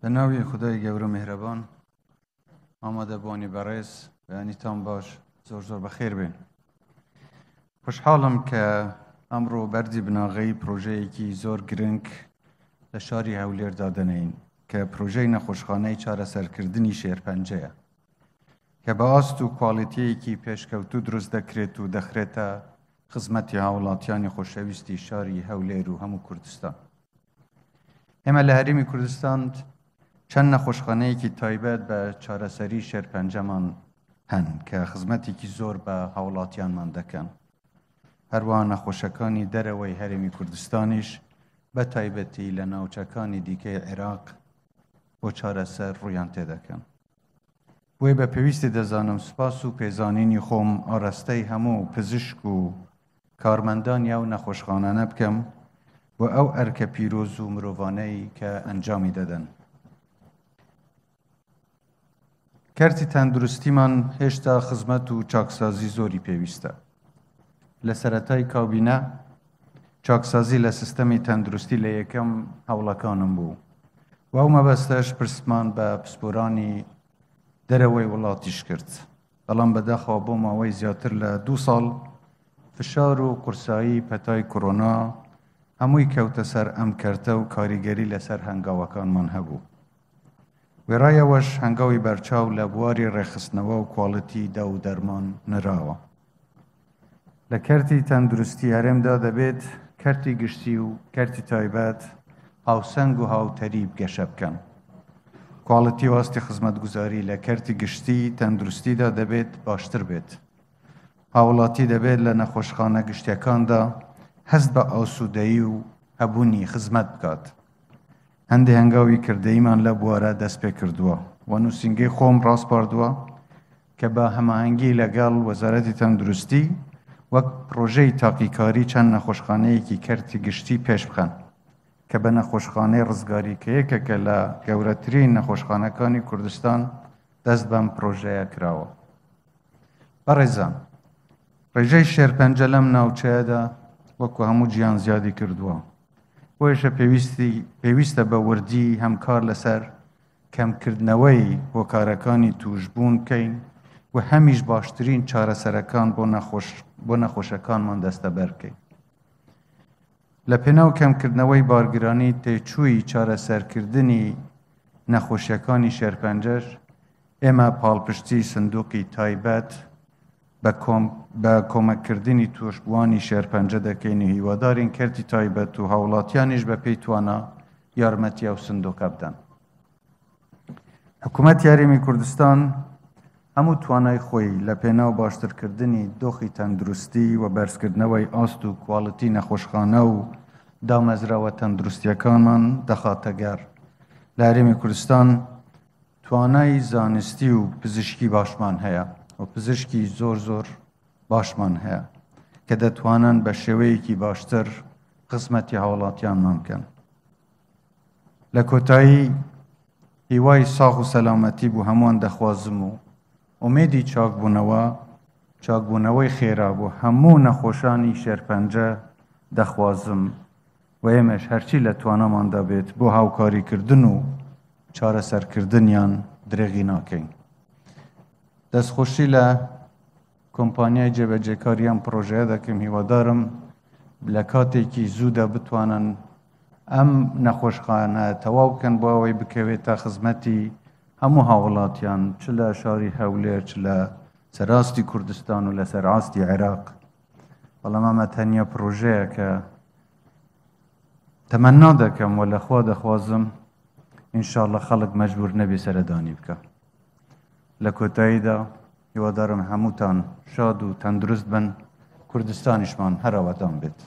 به ناوی خدای گەورە مهربان ئامادە بوونی بەڕێز بەیانیتان باش زۆر بەخێر بێن. خوشحاڵم کە ئەمڕۆ بەردی بناغەی پرۆژەیەکی زۆر گرنگ لە شاری هەولێردا دەنێین کە پرۆژەی نەخۆشخانەی چارەسەرکردنی شێرپەنجەیە کە بە ئاست و کواڵیتیەکی پێشکەوتوو دروست دەکرێت و دەخرێتە خزمەتی هاوڵاتیانی خۆشەویستی شاری هەولێر و هەموو کوردستان. ئێمە لە هەرێمی کوردستان چەند نەخۆشخانەیەکی تایبەت بە چارەسەری شێرپەنجەمان هەن کە خزمەتێکی زۆر بە هاوڵاتیانمان دەکەن. هەروەها نەخۆشەکانی دەرەوەی هەرێمی کوردستانیش بە تایبەتی لە ناوچەکانی دیکەی عێراق بۆ چارەسەر ڕوویان تێدەکەن. بۆیە بە پێویستی دەزانم سوپاس و پێزانینی خۆم ئاڕاستەی هەموو پزیشک و کارمەندانی ئەو نەخۆشخانانە بکەم بۆ ئەو ئەرکە پیرۆز و مرۆڤانەی کە ئەنجامی دەدەن. کارتی تەندروستیمان هێشتا خزمەت و چاکسازی زۆری پێویستە. لە سەرەتای کابینە چاکسازی لە سیستەمی تەندروستی لە یەکەم هەوڵەکانم بوو و ئەو مەبەستەش پرسمان بە پسپۆرانی دەرەوەی وڵاتیش کرد. بەڵام بەداخەوە بۆ ماوەی زیاتر لە 2 ساڵ فشار و قورسایی پەتای کۆرۆنا هەمووی کەوتە سەر ئەم کەرتە و کاریگەری لەسەر هەنگاوەکانمان هەبوو. وێڕایەوەش هەنگاوی بەرچاو لە بواری ڕێخستنەوە و کواڵیتی دا و دەرمان نراوە. لە کەرتی تەندروستی هەرێمدا دەبێت کەرتی گشتی و کەرتی تایبەت هاوسەنگ و هاوتەریب گەشە بکەن. کواڵیتی واستی خزمەتگوزاری لە کەرتی گشتی تەندروستیدا دەبێت باشتر بێت. هاوڵاتی دەبێت لە نەخۆشخانە گشتیەکاندا هەست بە ئاسوودەیی و هەبوونی خزمەت بکات. هەندێک هەنگاوی کردەیمان لە بوارە دەست پێ کردووە و نووسینگەی خۆم ڕاستپاردووە کە بە هەماهەنگی لەگەڵ وەزارەتی تەندروستی وەک پرۆژەی تاقیکاری چەند نەخۆشخانەیەکی کەرتی گشتی پێش بخەن کە بە نەخۆشخانەی ڕزگاری کە یەکێکە لە گەورەترین نەخۆشخانەکانی کوردستان دەست بەم پرۆژەیە کراوە. بەڕێزان، ڕێژەی شێرپەنجە لەم ناوچەیەدا وەکو هەموو گیان زیادی کردووە. بۆیشە پێویستە بە وردی هەمکار لەسەر کەمکردنەوەی هۆکارەکانی توشبوون بکەین و هەمیش باشترین چارەسەرەکان بۆ نەخۆشەکانمان دەستەبەر بکەین. لە پێناو کەمکردنەوەی بارگرانی تێچووی چارەسەرکردنی نەخۆشیەکانی شێرپەنجەش ئێمە پاڵپشتی سندوقی تایبەت بە کۆمەککردنی توشبوانی شێرپەنجە دەکەین و هیوادارین کەرتی تایبەت و هاوڵاتیانیش بە پێی توانە یارمەتی ئەو سندوقە بدەن. حکوومەتی هەرێمی کوردستان هەموو توانای خۆی لە پێناو باشترکردنی دۆخی تەندروستی و بەرزکردنەوەی ئاست و کواڵیتی نەخۆشخانە و دامەزراوە تەندروستیەکانمان دەخاتە گەر. لە هەرێمی کوردستان توانای زانستی و پزیشکی باشمان هەیە و پزیشکی زۆر باشمان هەیە کە دەتوانن بە شێوەیەکی باشتر خزمەتی هاوڵاتیانمان بکەن. لە کۆتایی هیوای ساغ و سەلامەتی بوو هەمووان دەخوازم و ئومێدی چاکبوونەوەی خێرا بۆ هەموو نەخۆشانی شێرپەنجە دەخوازم و ئێمەش هەرچی لە توانەماندا بێت بۆ هاوکاریکردن و چارەسەرکردنیان درێغی ناکەین. دەستخۆشی لە کۆمپانیای جێبەجێکاریان پرۆژەیە دەکەم. هیوادارم لە کاتێکی زوودا بتوانن ئەم نەخۆشخانە تەواو بکەن بۆ ئەوەی بکەوێتە خزمەتی هەموو هاوڵاتیان چ لە شاری هەولێر چ لە سەراستی کوردستان و لە سەرئاستی عێراق. بەڵام ئەمە تەنیا پرۆژەیە کە تەمەنا دەکەم و لەخوا دەخوازم ئینشاءڵڵە خەڵک مەجبور نەبێ سەردانی بکە. لە کۆتاییدا هیوادارم هەمووتان شاد و تەندروست بن، کوردستانیشمان هەر ئاواتان بێت.